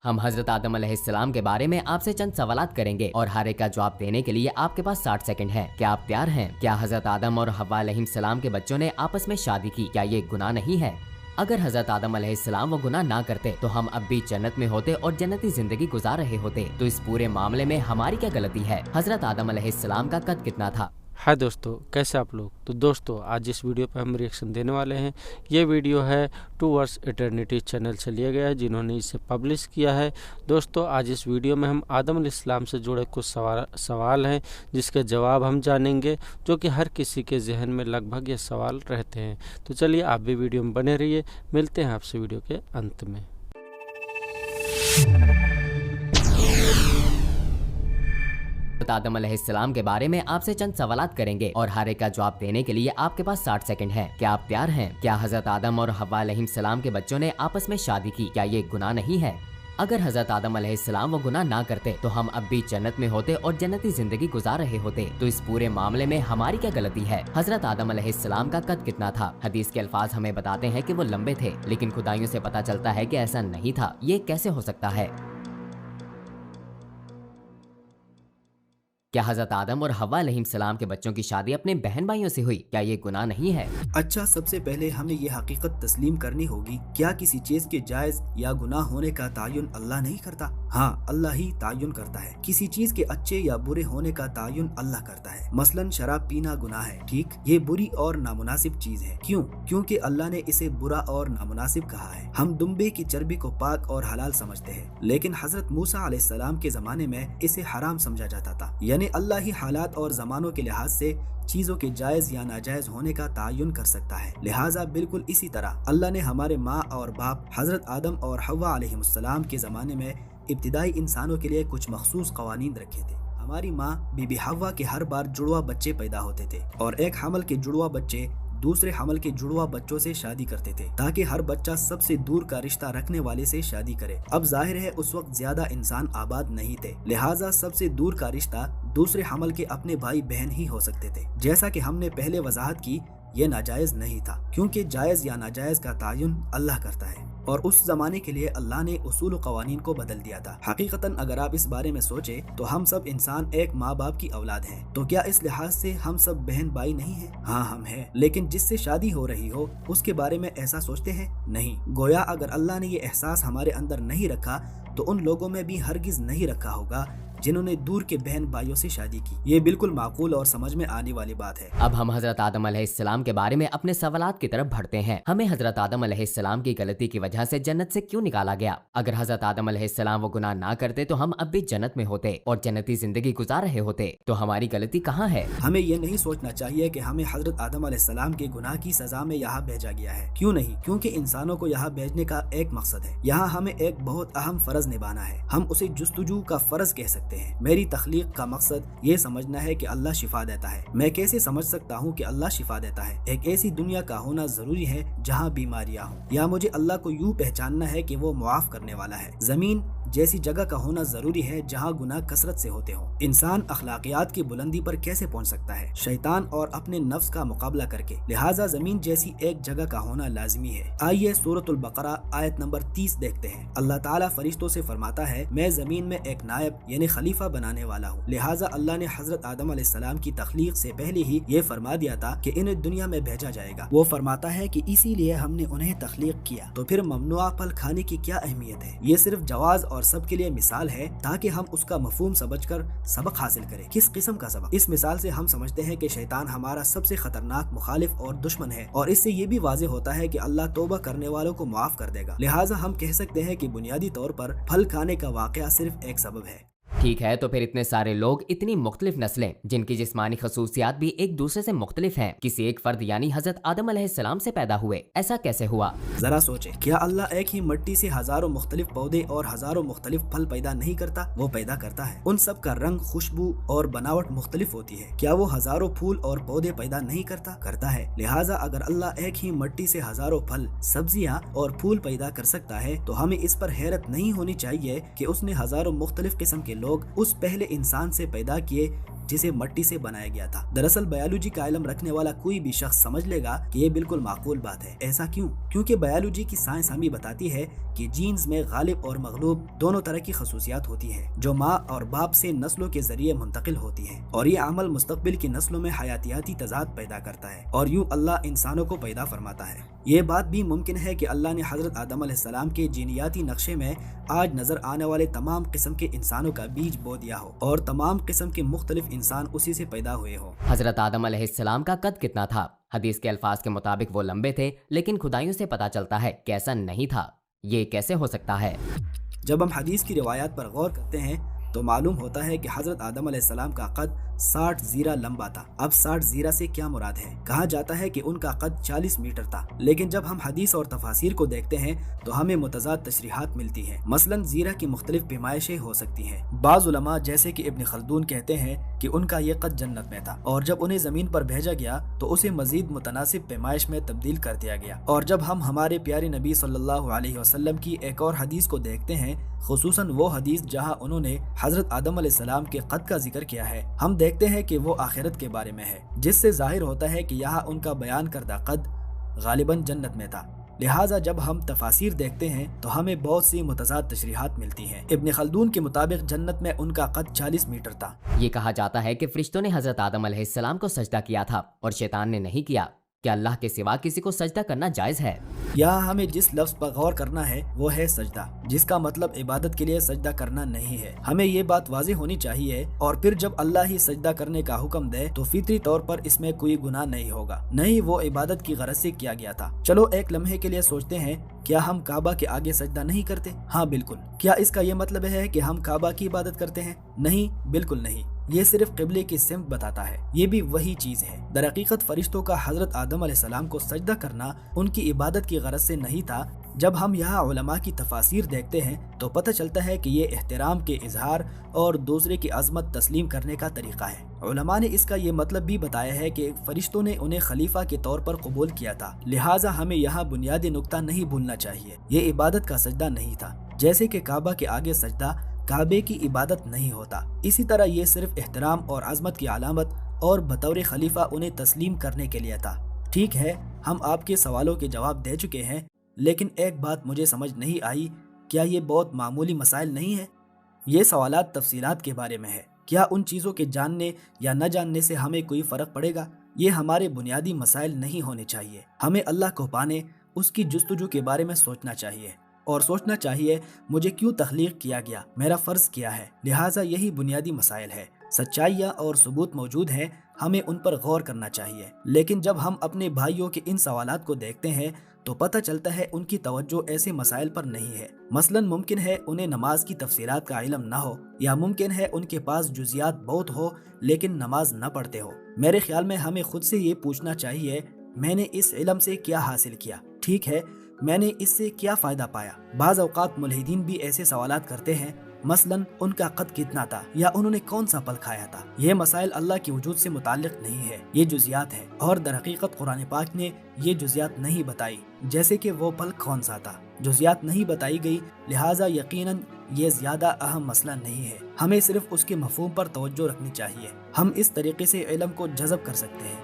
हम हजरत आदम अलैहिस्सलाम के बारे में आपसे चंद सवालात करेंगे और हर एक का जवाब देने के लिए आपके पास 60 सेकंड है। क्या आप तैयार हैं? क्या हजरत आदम और हव्वा अलैहिस्सलाम के बच्चों ने आपस में शादी की? क्या ये गुनाह नहीं है? अगर हजरत आदम अलैहिस्सलाम वो गुनाह ना करते तो हम अब भी जन्नत में होते और जन्नती जिंदगी गुजार रहे होते। तो इस पूरे मामले में हमारी क्या गलती है? हजरत आदम अलैहिस्सलाम का कद कितना था? हाय दोस्तों, कैसे आप लोग। तो दोस्तों, आज इस वीडियो पर हम रिएक्शन देने वाले हैं। ये वीडियो है टूवर्ड्स इटर्निटी चैनल से लिया गया है, जिन्होंने इसे पब्लिश किया है। दोस्तों, आज इस वीडियो में हम आदम अलैहिस्सलाम से जुड़े कुछ सवाल हैं जिसके जवाब हम जानेंगे, जो कि हर किसी के जहन में लगभग ये सवाल रहते हैं। तो चलिए आप भी वीडियो में बने रहिए। मिलते हैं आपसे वीडियो के अंत में। आदम अलैहिस्सलाम के बारे में आपसे चंद सवालात करेंगे और हर एक का जवाब देने के लिए आपके पास 60 सेकंड है। क्या आप तैयार हैं? क्या हजरत आदम और हव्वा अलैहिस्सलाम के बच्चों ने आपस में शादी की? क्या ये गुनाह नहीं है? अगर हजरत आदम अलैहिस्सलाम वो गुनाह ना करते तो हम अब भी जन्नत में होते और जन्नती जिंदगी गुजार रहे होते। तो इस पूरे मामले में हमारी क्या गलती है? हजरत आदम अलैहिस्सलाम का कद कितना था? हदीस के अल्फाज हमें बताते हैं कि वो लंबे थे, लेकिन खुदाइयों से पता चलता है कि ऐसा नहीं था। ये कैसे हो सकता है? क्या हजरत आदम और हव्वा अलैहिस्सलाम के बच्चों की शादी अपने बहन भाइयों से हुई? क्या ये गुनाह नहीं है? अच्छा, सबसे पहले हमें ये हकीकत तस्लीम करनी होगी, क्या किसी चीज के जायज या गुनाह होने का तायुन अल्लाह नहीं करता? हाँ, अल्लाह ही तायुन करता है। किसी चीज के अच्छे या बुरे होने का तायुन अल्लाह करता है। मसलन शराब पीना गुनाह है, ठीक? ये बुरी और नामुनासिब चीज है। क्यों? क्योंकि अल्लाह ने इसे बुरा और नामुनासिब कहा है। हम दुम्बे की चर्बी को पाक और हलाल समझते हैं, लेकिन हजरत मूसा अलैहिस्सलाम के जमाने में इसे हराम समझा जाता था। यानी अल्लाह ही हालात और जमानों के लिहाज से चीजों के जायज या नाजायज होने का तायुन कर सकता है। लिहाजा बिल्कुल इसी तरह अल्लाह ने हमारे माँ और बाप हजरत आदम और हव्वा अलैहिस्सलाम के जमाने में इब्तिदाई इंसानों के लिए कुछ मखसूस कवानीन रखे थे। हमारी माँ बीबी हव्वा के हर बार जुड़वा बच्चे पैदा होते थे और एक हमल के जुड़वा बच्चे दूसरे हमल के जुड़वा बच्चों से शादी करते थे, ताकि हर बच्चा सबसे दूर का रिश्ता रखने वाले से शादी करे। अब जाहिर है उस वक्त ज्यादा इंसान आबाद नहीं थे, लिहाजा सबसे दूर का रिश्ता दूसरे हमल के अपने भाई बहन ही हो सकते थे। जैसा कि हमने पहले वजाहत की, ये नाजायज नहीं था, क्योंकि जायज या नाजायज का तायुन अल्लाह करता है और उस जमाने के लिए अल्लाह ने उसूल कवानीन को बदल दिया था। हकीकतन अगर आप इस बारे में सोचे तो हम सब इंसान एक माँ बाप की औलाद हैं। तो क्या इस लिहाज से हम सब बहन भाई नहीं हैं? हाँ, हम हैं, लेकिन जिससे शादी हो रही हो उसके बारे में ऐसा सोचते हैं? नहीं। गोया अगर अल्लाह ने ये एहसास हमारे अंदर नहीं रखा तो उन लोगों में भी हरगिज नहीं रखा होगा जिन्होंने दूर के बहन भाइयों से शादी की। ये बिल्कुल माकूल और समझ में आने वाली बात है। अब हम हजरत आदम अलैहिस्सलाम के बारे में अपने सवालात की तरफ बढ़ते हैं। हमें हजरत आदम अलैहिस्सलाम की गलती की वजह से जन्नत से क्यों निकाला गया? अगर हजरत आदम अलैहिस्सलाम वो गुनाह ना करते तो हम अब भी जन्नत में होते और जन्नती जिंदगी गुजार रहे होते। तो हमारी गलती कहाँ है? हमें ये नहीं सोचना चाहिए कि हमें हजरत आदम अलैहिस्सलाम के गुनाह की सजा में यहाँ भेजा गया है। क्यों नहीं? क्योंकि इंसानों को यहाँ भेजने का एक मकसद है। यहाँ हमें एक बहुत अहम फर्ज निभाना है। हम उसे जुस्तजू का फर्ज कह सकते हैं। मेरी तख्लीक का मकसद ये समझना है कि अल्लाह शिफा देता है। मैं कैसे समझ सकता हूँ कि अल्लाह शिफा देता है? एक ऐसी दुनिया का होना जरूरी है जहाँ बीमारियाँ हों, या मुझे अल्लाह को यूँ पहचानना है कि वो मुआफ करने वाला है। जमीन जैसी जगह का होना जरूरी है जहाँ गुनाह कसरत से होते हों। इंसान अखलाकियात की बुलंदी पर कैसे पहुँच सकता है? शैतान और अपने नफ्स का मुकाबला करके। लिहाजा जमीन जैसी एक जगह का होना लाजमी है। आइए सूरतुल बकरा आयत नंबर 30 देखते हैं। अल्लाह ताला फरिश्तों से फरमाता है, मैं जमीन में एक नायब यानी खलीफा बनाने वाला हूँ। लिहाजा अल्लाह ने हजरत आदम अलैहिस्सलाम की तख्लीक से पहले ही ये फरमा दिया था कि इन्हें दुनिया में भेजा जाएगा। वो फरमाता है कि इसीलिए हमने उन्हें तख्लीक किया। तो फिर ममनुआ फल खाने की क्या अहमियत है? ये सिर्फ जवाज और सबके लिए मिसाल है, ताकि हम उसका मफहूम समझकर सबक हासिल करें। किस किस्म का सबक? इस मिसाल से हम समझते हैं कि शैतान हमारा सबसे खतरनाक मुखालिफ और दुश्मन है, और इससे ये भी वाज़ेह होता है कि अल्लाह तौबा करने वालों को माफ कर देगा। लिहाजा हम कह सकते हैं कि बुनियादी तौर पर फल खाने का वाकया सिर्फ एक सबब है। ठीक है, तो फिर इतने सारे लोग, इतनी मुख्तलिफ नस्लें, जिनकी जिस्मानी खसूसियात भी एक दूसरे से मुख्तलिफ हैं, किसी एक फर्द यानी हजरत आदम अलैहिस्सलाम से पैदा हुए, ऐसा कैसे हुआ? जरा सोचे, क्या अल्लाह एक ही मिट्टी से हजारों मुख्तलिफ पौधे और हजारों मुख्तलिफ फल पैदा नहीं करता? वो पैदा करता है। उन सब का रंग, खुशबू और बनावट मुख्तलिफ होती है। क्या वो हजारों फूल और पौधे पैदा नहीं करता? करता है। लिहाजा अगर अल्लाह एक ही मिट्टी से हजारों फल, सब्जियां और फूल पैदा कर सकता है तो हमें इस पर हैरत नहीं होनी चाहिए कि उसने हजारों मुख्तलिफ किस्म के लोग लोग उस पहले इंसान से पैदा किए जिसे मट्टी से बनाया गया था। दरअसल बायोलॉजी का इल्म रखने वाला कोई भी शख्स समझ लेगा कि ये बिल्कुल माकूल बात है। ऐसा क्यों? क्योंकि बायोलॉजी की साइंस हमें बताती है कि जीन्स में गालिब और मगलूब दोनों तरह की खसूसियात होती है जो माँ और बाप से नस्लों के जरिए मुंतकिल होती है, और ये अमल मुस्तकबिल की नस्लों में हयातियाती तजाद पैदा करता है और यूँ अल्लाह इंसानों को पैदा फरमाता है। ये बात भी मुमकिन है कि अल्लाह ने हजरत आदम अलैहिस्सलाम के जीनियाती नक्शे में आज नजर आने वाले तमाम किस्म के इंसानों का बीज बो दिया हो और तमाम किस्म के मुख्तलिफ इंसान उसी से पैदा हुए हो। हजरत आदम अलैहिस्सलाम का कद कितना था? हदीस के अल्फाज के मुताबिक वो लंबे थे, लेकिन खुदाइयों से पता चलता है कि ऐसा नहीं था। ये कैसे हो सकता है? जब हम हदीस की रिवायात पर गौर करते हैं तो मालूम होता है कि हजरत आदम अलैहिस्सलाम का कद 60 जीरा लंबा था। अब 60 जीरा से क्या मुराद है? कहा जाता है कि उनका कद 40 मीटर था, लेकिन जब हम हदीस और तफासिर को देखते हैं तो हमें मुतज़ाद तशरीहात मिलती हैं। मसलन जीरा की मुख्तलिफ पैमाइशें हो सकती हैं। बाज़ उलमा जैसे कि इब्न खल्दून कहते हैं कि उनका ये कद जन्नत में था और जब उन्हें जमीन पर भेजा गया तो उसे मजीद मुतनासिब पैमाइश में तब्दील कर दिया गया। और जब हम हमारे प्यारे नबी सल्लल्लाहु अलैहि वसल्लम की एक और हदीस को देखते हैं, खुसूसन वो हदीस जहाँ उन्होंने हजरत आदम अलैहिस्सलाम के कद का जिक्र किया है, हम देखते हैं कि वो आखिरत के बारे में है, जिससे जाहिर होता है कि यहाँ उनका बयान करदा कद गालिबन जन्नत में था। लिहाजा जब हम तफासिर देखते हैं तो हमें बहुत सी मुतज़ाद तशरीहात मिलती हैं। इब्न खल्दून के मुताबिक जन्नत में उनका कद 40 मीटर था। ये कहा जाता है कि फरिश्तों ने हजरत आदम अलैहिस्सलाम को सजदा किया था और शैतान ने नहीं किया। क्या अल्लाह के सिवा किसी को सजदा करना जायज है? यहाँ हमें जिस लफ्ज पर गौर करना है वो है सजदा, जिसका मतलब इबादत के लिए सजदा करना नहीं है। हमें ये बात वाज़ेह होनी चाहिए। और फिर जब अल्लाह ही सजदा करने का हुक्म दे तो फितरी तौर पर इसमें कोई गुनाह नहीं होगा, नहीं वो इबादत की गरज से किया गया था। चलो एक लम्हे के लिए सोचते हैं, क्या हम काबा के आगे सजदा नहीं करते? हाँ बिल्कुल। क्या इसका ये मतलब है कि हम काबा की इबादत करते हैं? नहीं, बिल्कुल नहीं। ये सिर्फ क़िबले की सिमत बताता है। ये भी वही चीज है। दरहकीकत फरिश्तों का हजरत आदम अलैहिस्सलाम को सजदा करना उनकी इबादत की गरज से नहीं था। जब हम यहाँ उलमा की तफासिर देखते हैं तो पता चलता है कि ये एहतराम के इजहार और दूसरे की अजमत तस्लीम करने का तरीका है। उलमा ने इसका ये मतलब भी बताया है कि फरिश्तों ने उन्हें खलीफा के तौर पर कबूल किया था। लिहाजा हमें यहाँ बुनियादी नुक्ता नहीं भूलना चाहिए, ये इबादत का सजदा नहीं था। जैसे कि काबा के आगे सजदा काबे की इबादत नहीं होता, इसी तरह ये सिर्फ एहतराम और अजमत की अलामत और बतौर खलीफा उन्हें तस्लीम करने के लिए था। ठीक है, हम आपके सवालों के जवाब दे चुके हैं, लेकिन एक बात मुझे समझ नहीं आई, क्या ये बहुत मामूली मसाइल नहीं है? ये सवालात तफसीलात के बारे में है। क्या उन चीज़ों के जानने या न जानने से हमें कोई फ़र्क पड़ेगा? ये हमारे बुनियादी मसाइल नहीं होने चाहिए। हमें अल्लाह को पाने, उसकी जुस्तजू के बारे में सोचना चाहिए और सोचना चाहिए मुझे क्यों तख्लीक किया गया, मेरा फ़र्ज़ क्या है। लिहाजा यही बुनियादी मसाइल है। सच्चाइयाँ और सबूत मौजूद हैं, हमें उन पर गौर करना चाहिए। लेकिन जब हम अपने भाइयों के इन सवालात को देखते हैं तो पता चलता है उनकी तवज्जो ऐसे मसाइल पर नहीं है। मसलन मुमकिन है उन्हें नमाज की तफसीलात का इल्म ना हो, या मुमकिन है उनके पास जुजियात बहुत हो लेकिन नमाज न पढ़ते हो। मेरे ख्याल में हमें खुद से ये पूछना चाहिए, मैंने इस इल्म से क्या हासिल किया? ठीक है, मैंने इससे क्या फ़ायदा पाया? बाज़ औक़ात मुल्हिदीन भी ऐसे सवालात करते हैं, मसलन उनका कद कितना था या उन्होंने कौन सा पल खाया था। ये मसाइल अल्लाह के वजूद से मुताल्लिक नहीं है, ये जुजियात है। और दरहकीकत कुरान पाक ने ये जुजियात नहीं बताई, जैसे कि वो पल कौन सा था। जुजियात नहीं बताई गई, लिहाजा यकीनन ये ज़्यादा अहम मसला नहीं है। हमें सिर्फ उसके मफ़हूम पर तवज्जो रखनी चाहिए। हम इस तरीके से इल्म को जज़ब कर सकते हैं।